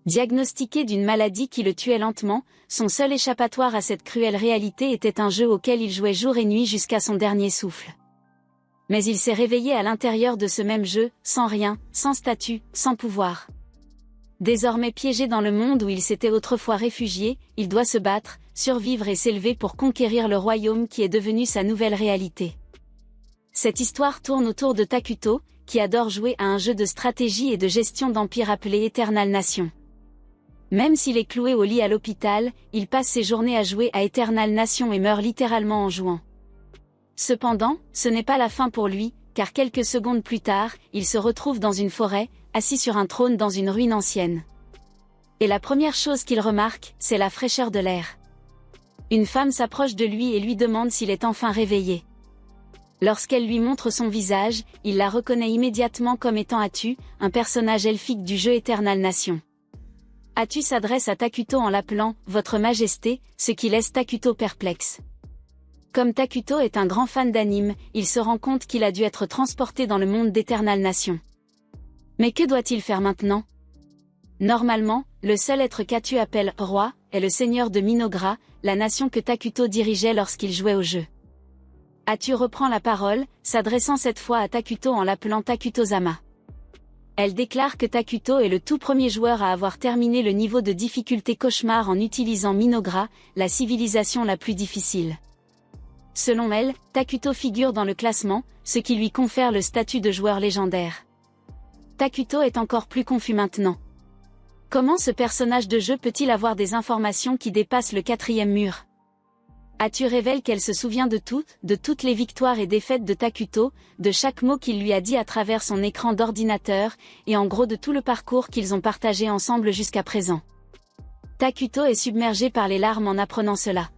Diagnostiqué d'une maladie qui le tuait lentement, son seul échappatoire à cette cruelle réalité était un jeu auquel il jouait jour et nuit jusqu'à son dernier souffle. Mais il s'est réveillé à l'intérieur de ce même jeu, sans rien, sans statut, sans pouvoir. Désormais piégé dans le monde où il s'était autrefois réfugié, il doit se battre, survivre et s'élever pour conquérir le royaume qui est devenu sa nouvelle réalité. Cette histoire tourne autour de Takuto, qui adore jouer à un jeu de stratégie et de gestion d'empire appelé Eternal Nation. Même s'il est cloué au lit à l'hôpital, il passe ses journées à jouer à Eternal Nation et meurt littéralement en jouant. Cependant, ce n'est pas la fin pour lui, car quelques secondes plus tard, il se retrouve dans une forêt, assis sur un trône dans une ruine ancienne. Et la première chose qu'il remarque, c'est la fraîcheur de l'air. Une femme s'approche de lui et lui demande s'il est enfin réveillé. Lorsqu'elle lui montre son visage, il la reconnaît immédiatement comme étant Atu, un personnage elfique du jeu Eternal Nation. Atu s'adresse à Takuto en l'appelant « Votre Majesté », ce qui laisse Takuto perplexe. Comme Takuto est un grand fan d'anime, il se rend compte qu'il a dû être transporté dans le monde d'Eternal Nation. Mais que doit-il faire maintenant? Normalement, le seul être qu'Atu appelle « roi » est le seigneur de Minogra, la nation que Takuto dirigeait lorsqu'il jouait au jeu. Atu reprend la parole, s'adressant cette fois à Takuto en l'appelant Takuto-sama. Elle déclare que Takuto est le tout premier joueur à avoir terminé le niveau de difficulté cauchemar en utilisant Minogra, la civilisation la plus difficile. Selon elle, Takuto figure dans le classement, ce qui lui confère le statut de joueur légendaire. Takuto est encore plus confus maintenant. Comment ce personnage de jeu peut-il avoir des informations qui dépassent le 4e mur? Atu révèle qu'elle se souvient de toutes les victoires et défaites de Takuto, de chaque mot qu'il lui a dit à travers son écran d'ordinateur, et en gros de tout le parcours qu'ils ont partagé ensemble jusqu'à présent. Takuto est submergé par les larmes en apprenant cela.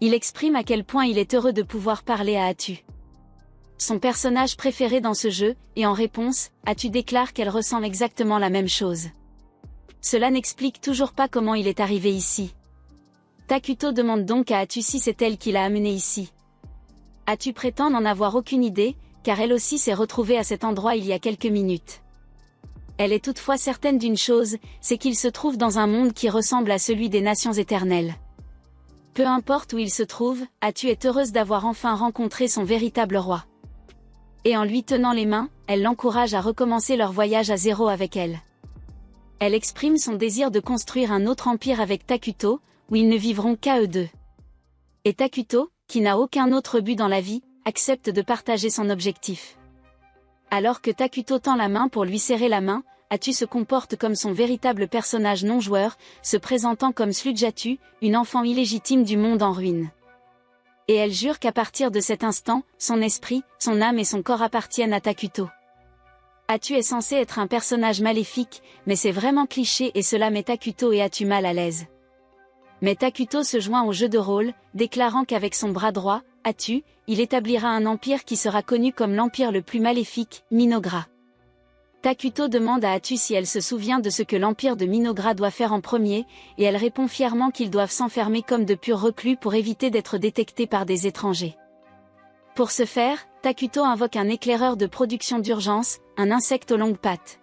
Il exprime à quel point il est heureux de pouvoir parler à Atu. Son personnage préféré dans ce jeu, et en réponse, Atu déclare qu'elle ressent exactement la même chose. Cela n'explique toujours pas comment il est arrivé ici. Takuto demande donc à Atu si c'est elle qui l'a amené ici. Atu prétend n'en avoir aucune idée, car elle aussi s'est retrouvée à cet endroit il y a quelques minutes. Elle est toutefois certaine d'une chose, c'est qu'il se trouve dans un monde qui ressemble à celui des nations éternelles. Peu importe où il se trouve, Atu est heureuse d'avoir enfin rencontré son véritable roi. Et en lui tenant les mains, elle l'encourage à recommencer leur voyage à zéro avec elle. Elle exprime son désir de construire un autre empire avec Takuto, où ils ne vivront qu'à eux deux. Et Takuto, qui n'a aucun autre but dans la vie, accepte de partager son objectif. Alors que Takuto tend la main pour lui serrer la main, Atu se comporte comme son véritable personnage non-joueur, se présentant comme Sludge-Atu, une enfant illégitime du monde en ruine. Et elle jure qu'à partir de cet instant, son esprit, son âme et son corps appartiennent à Takuto. Atu est censé être un personnage maléfique, mais c'est vraiment cliché et cela met Takuto et Atu mal à l'aise. Mais Takuto se joint au jeu de rôle, déclarant qu'avec son bras droit, Atu, il établira un empire qui sera connu comme l'empire le plus maléfique, Minogra. Takuto demande à Atu si elle se souvient de ce que l'empire de Minogra doit faire en premier, et elle répond fièrement qu'ils doivent s'enfermer comme de purs reclus pour éviter d'être détectés par des étrangers. Pour ce faire, Takuto invoque un éclaireur de production d'urgence, un insecte aux longues pattes.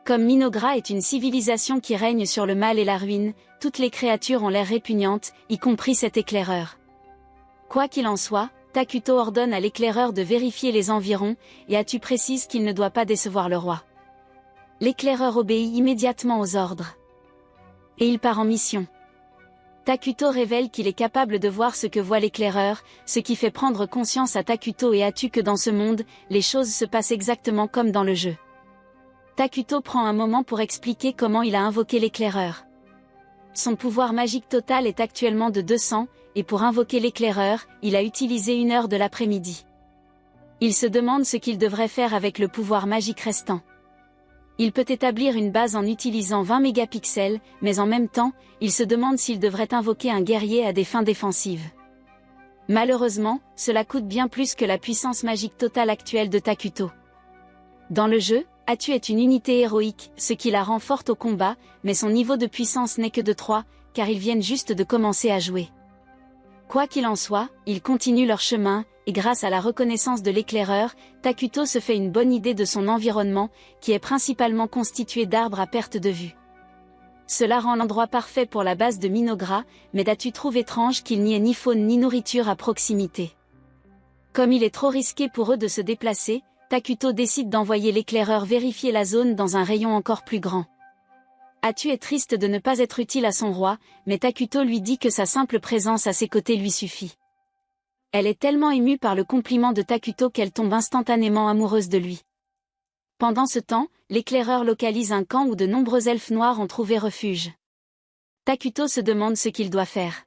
Comme Minogra est une civilisation qui règne sur le mal et la ruine, toutes les créatures ont l'air répugnantes, y compris cet éclaireur. Quoi qu'il en soit, Takuto ordonne à l'éclaireur de vérifier les environs, et Atu précise qu'il ne doit pas décevoir le roi. L'éclaireur obéit immédiatement aux ordres. Et il part en mission. Takuto révèle qu'il est capable de voir ce que voit l'éclaireur, ce qui fait prendre conscience à Takuto et Atu que dans ce monde, les choses se passent exactement comme dans le jeu. Takuto prend un moment pour expliquer comment il a invoqué l'éclaireur. Son pouvoir magique total est actuellement de 200, et pour invoquer l'éclaireur, il a utilisé 1 heure de l'après-midi. Il se demande ce qu'il devrait faire avec le pouvoir magique restant. Il peut établir une base en utilisant 20 mégapixels, mais en même temps, il se demande s'il devrait invoquer un guerrier à des fins défensives. Malheureusement, cela coûte bien plus que la puissance magique totale actuelle de Takuto. Dans le jeu, Atu est une unité héroïque, ce qui la rend forte au combat, mais son niveau de puissance n'est que de 3, car ils viennent juste de commencer à jouer. Quoi qu'il en soit, ils continuent leur chemin, et grâce à la reconnaissance de l'éclaireur, Takuto se fait une bonne idée de son environnement, qui est principalement constitué d'arbres à perte de vue. Cela rend l'endroit parfait pour la base de Minogra, mais Tatu trouve étrange qu'il n'y ait ni faune ni nourriture à proximité. Comme il est trop risqué pour eux de se déplacer, Takuto décide d'envoyer l'éclaireur vérifier la zone dans un rayon encore plus grand. Atu est triste de ne pas être utile à son roi, mais Takuto lui dit que sa simple présence à ses côtés lui suffit. Elle est tellement émue par le compliment de Takuto qu'elle tombe instantanément amoureuse de lui. Pendant ce temps, l'éclaireur localise un camp où de nombreux elfes noirs ont trouvé refuge. Takuto se demande ce qu'il doit faire.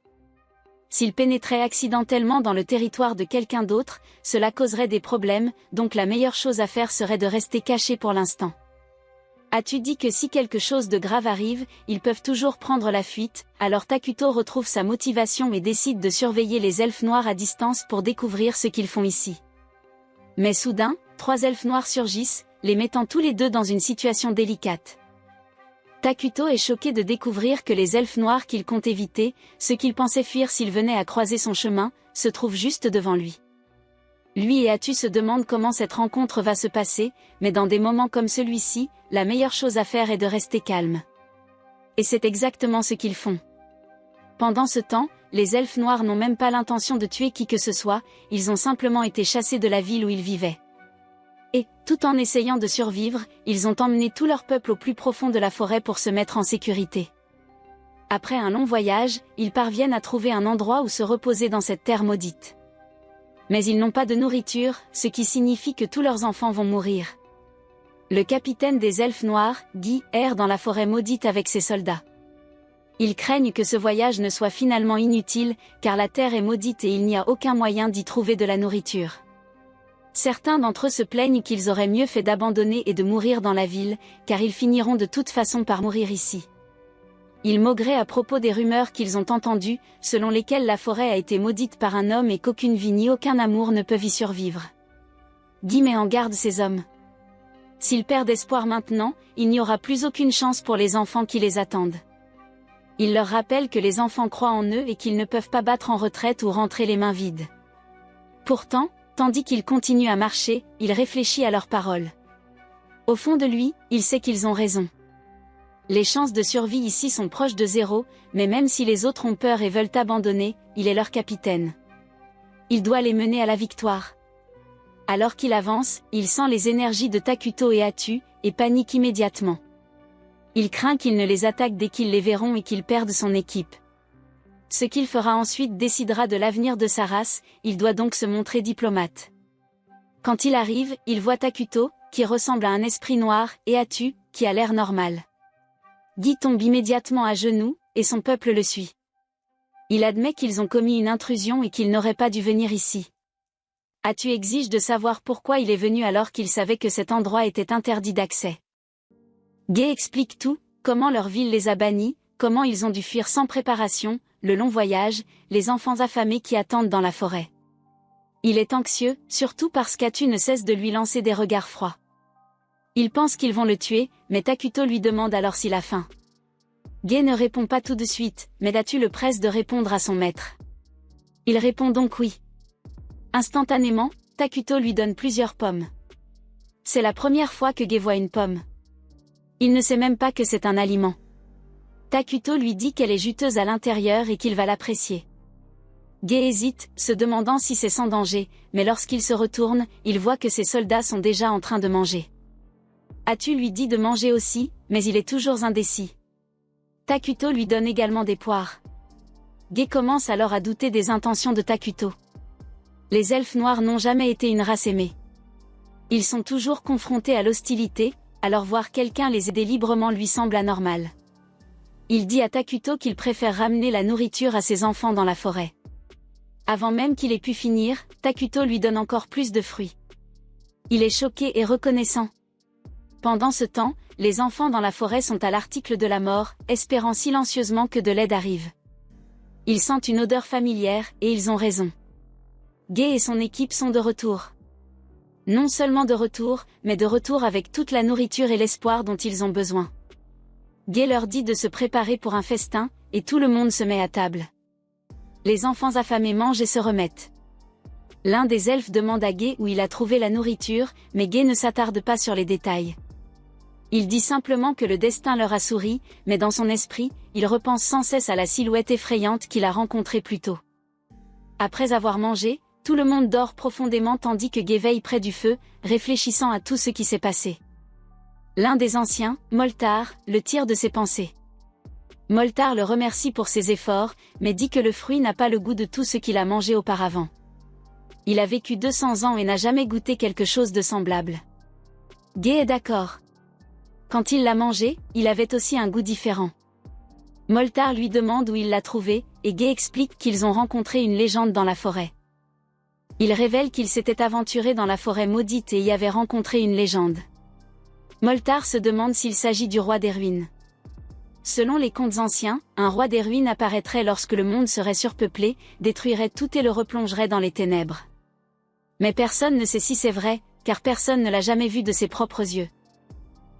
S'il pénétrait accidentellement dans le territoire de quelqu'un d'autre, cela causerait des problèmes, donc la meilleure chose à faire serait de rester caché pour l'instant. Atu dit que si quelque chose de grave arrive, ils peuvent toujours prendre la fuite, alors Takuto retrouve sa motivation et décide de surveiller les elfes noirs à distance pour découvrir ce qu'ils font ici. Mais soudain, 3 elfes noirs surgissent, les mettant tous les deux dans une situation délicate. Takuto est choqué de découvrir que les elfes noirs qu'il compte éviter, ceux qu'il pensait fuir s'il venait à croiser son chemin, se trouvent juste devant lui. Lui et Atu se demandent comment cette rencontre va se passer, mais dans des moments comme celui-ci, la meilleure chose à faire est de rester calme. Et c'est exactement ce qu'ils font. Pendant ce temps, les elfes noirs n'ont même pas l'intention de tuer qui que ce soit, ils ont simplement été chassés de la ville où ils vivaient. Et, tout en essayant de survivre, ils ont emmené tout leur peuple au plus profond de la forêt pour se mettre en sécurité. Après un long voyage, ils parviennent à trouver un endroit où se reposer dans cette terre maudite. Mais ils n'ont pas de nourriture, ce qui signifie que tous leurs enfants vont mourir. Le capitaine des elfes noirs, Guy, erre dans la forêt maudite avec ses soldats. Ils craignent que ce voyage ne soit finalement inutile, car la terre est maudite et il n'y a aucun moyen d'y trouver de la nourriture. Certains d'entre eux se plaignent qu'ils auraient mieux fait d'abandonner et de mourir dans la ville, car ils finiront de toute façon par mourir ici. Ils maugraient à propos des rumeurs qu'ils ont entendues, selon lesquelles la forêt a été maudite par un homme et qu'aucune vie ni aucun amour ne peuvent y survivre. Guy met en garde ces hommes. S'ils perdent espoir maintenant, il n'y aura plus aucune chance pour les enfants qui les attendent. Il leur rappelle que les enfants croient en eux et qu'ils ne peuvent pas battre en retraite ou rentrer les mains vides. Pourtant, tandis qu'il continue à marcher, il réfléchit à leurs paroles. Au fond de lui, il sait qu'ils ont raison. Les chances de survie ici sont proches de 0, mais même si les autres ont peur et veulent abandonner, il est leur capitaine. Il doit les mener à la victoire. Alors qu'il avance, il sent les énergies de Takuto et Atu, et panique immédiatement. Il craint qu'ils ne les attaquent dès qu'ils les verront et qu'ils perdent son équipe. Ce qu'il fera ensuite décidera de l'avenir de sa race, il doit donc se montrer diplomate. Quand il arrive, il voit Takuto, qui ressemble à un esprit noir, et Atu, qui a l'air normal. Guy tombe immédiatement à genoux, et son peuple le suit. Il admet qu'ils ont commis une intrusion et qu'ils n'auraient pas dû venir ici. Atu exige de savoir pourquoi il est venu alors qu'il savait que cet endroit était interdit d'accès. Guy explique tout, comment leur ville les a bannis, comment ils ont dû fuir sans préparation, le long voyage, les enfants affamés qui attendent dans la forêt. Il est anxieux, surtout parce qu'Atu ne cesse de lui lancer des regards froids. Il pense qu'ils vont le tuer, mais Takuto lui demande alors s'il a faim. Guy ne répond pas tout de suite, mais Atu le presse de répondre à son maître. Il répond donc oui. Instantanément, Takuto lui donne plusieurs pommes. C'est la première fois que Guy voit une pomme. Il ne sait même pas que c'est un aliment. Takuto lui dit qu'elle est juteuse à l'intérieur et qu'il va l'apprécier. Guy hésite, se demandant si c'est sans danger, mais lorsqu'il se retourne, il voit que ses soldats sont déjà en train de manger. Atu lui dit de manger aussi, mais il est toujours indécis. Takuto lui donne également des poires. Guy commence alors à douter des intentions de Takuto. Les elfes noirs n'ont jamais été une race aimée. Ils sont toujours confrontés à l'hostilité, alors voir quelqu'un les aider librement lui semble anormal. Il dit à Takuto qu'il préfère ramener la nourriture à ses enfants dans la forêt. Avant même qu'il ait pu finir, Takuto lui donne encore plus de fruits. Il est choqué et reconnaissant. Pendant ce temps, les enfants dans la forêt sont à l'article de la mort, espérant silencieusement que de l'aide arrive. Ils sentent une odeur familière, et ils ont raison. Guy et son équipe sont de retour. Non seulement de retour, mais de retour avec toute la nourriture et l'espoir dont ils ont besoin. Guy leur dit de se préparer pour un festin, et tout le monde se met à table. Les enfants affamés mangent et se remettent. L'un des elfes demande à Guy où il a trouvé la nourriture, mais Guy ne s'attarde pas sur les détails. Il dit simplement que le destin leur a souri, mais dans son esprit, il repense sans cesse à la silhouette effrayante qu'il a rencontrée plus tôt. Après avoir mangé, tout le monde dort profondément tandis que Guy veille près du feu, réfléchissant à tout ce qui s'est passé. L'un des anciens, Moltar, le tire de ses pensées. Moltar le remercie pour ses efforts, mais dit que le fruit n'a pas le goût de tout ce qu'il a mangé auparavant. Il a vécu 200 ans et n'a jamais goûté quelque chose de semblable. Guy est d'accord. Quand il l'a mangé, il avait aussi un goût différent. Moltar lui demande où il l'a trouvé, et Guy explique qu'ils ont rencontré une légende dans la forêt. Il révèle qu'il s'était aventuré dans la forêt maudite et y avait rencontré une légende. Moltar se demande s'il s'agit du roi des ruines. Selon les contes anciens, un roi des ruines apparaîtrait lorsque le monde serait surpeuplé, détruirait tout et le replongerait dans les ténèbres. Mais personne ne sait si c'est vrai, car personne ne l'a jamais vu de ses propres yeux.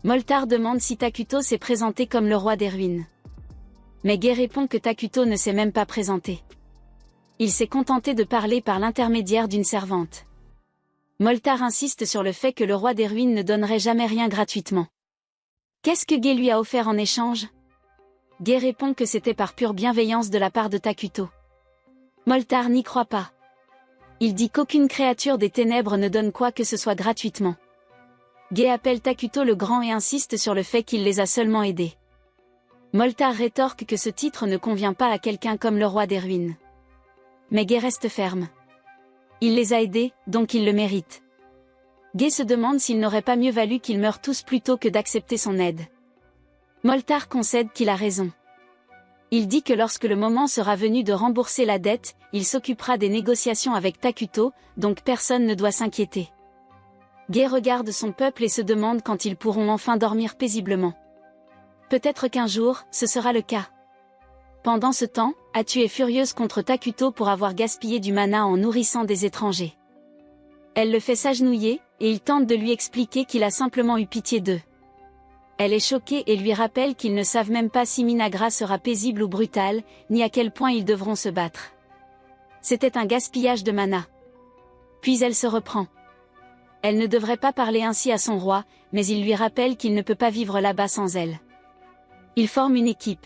Moltar demande si Takuto s'est présenté comme le roi des ruines. Mais Guy répond que Takuto ne s'est même pas présenté. Il s'est contenté de parler par l'intermédiaire d'une servante. Moltar insiste sur le fait que le roi des ruines ne donnerait jamais rien gratuitement. Qu'est-ce que Guy lui a offert en échange? Guy répond que c'était par pure bienveillance de la part de Takuto. Moltar n'y croit pas. Il dit qu'aucune créature des ténèbres ne donne quoi que ce soit gratuitement. Guy appelle Takuto le Grand et insiste sur le fait qu'il les a seulement aidés. Moltar rétorque que ce titre ne convient pas à quelqu'un comme le roi des ruines. Mais Guy reste ferme. Il les a aidés, donc il le mérite. Guy se demande s'il n'aurait pas mieux valu qu'ils meurent tous plutôt que d'accepter son aide. Moltar concède qu'il a raison. Il dit que lorsque le moment sera venu de rembourser la dette, il s'occupera des négociations avec Takuto, donc personne ne doit s'inquiéter. Guy regarde son peuple et se demande quand ils pourront enfin dormir paisiblement. Peut-être qu'un jour, ce sera le cas. Pendant ce temps, Atu est furieuse contre Takuto pour avoir gaspillé du mana en nourrissant des étrangers. Elle le fait s'agenouiller, et il tente de lui expliquer qu'il a simplement eu pitié d'eux. Elle est choquée et lui rappelle qu'ils ne savent même pas si Minagra sera paisible ou brutal, ni à quel point ils devront se battre. C'était un gaspillage de mana. Puis elle se reprend. Elle ne devrait pas parler ainsi à son roi, mais il lui rappelle qu'il ne peut pas vivre là-bas sans elle. Ils forment une équipe.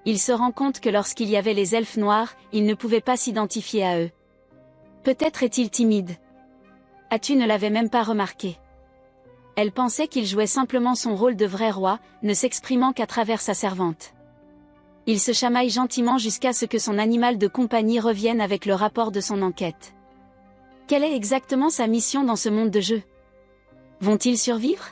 Il se rend compte que lorsqu'il y avait les elfes noirs, il ne pouvait pas s'identifier à eux. Peut-être est-il timide. Atu ne l'avait même pas remarqué. Elle pensait qu'il jouait simplement son rôle de vrai roi, ne s'exprimant qu'à travers sa servante. Il se chamaille gentiment jusqu'à ce que son animal de compagnie revienne avec le rapport de son enquête. Quelle est exactement sa mission dans ce monde de jeu? Vont-ils survivre?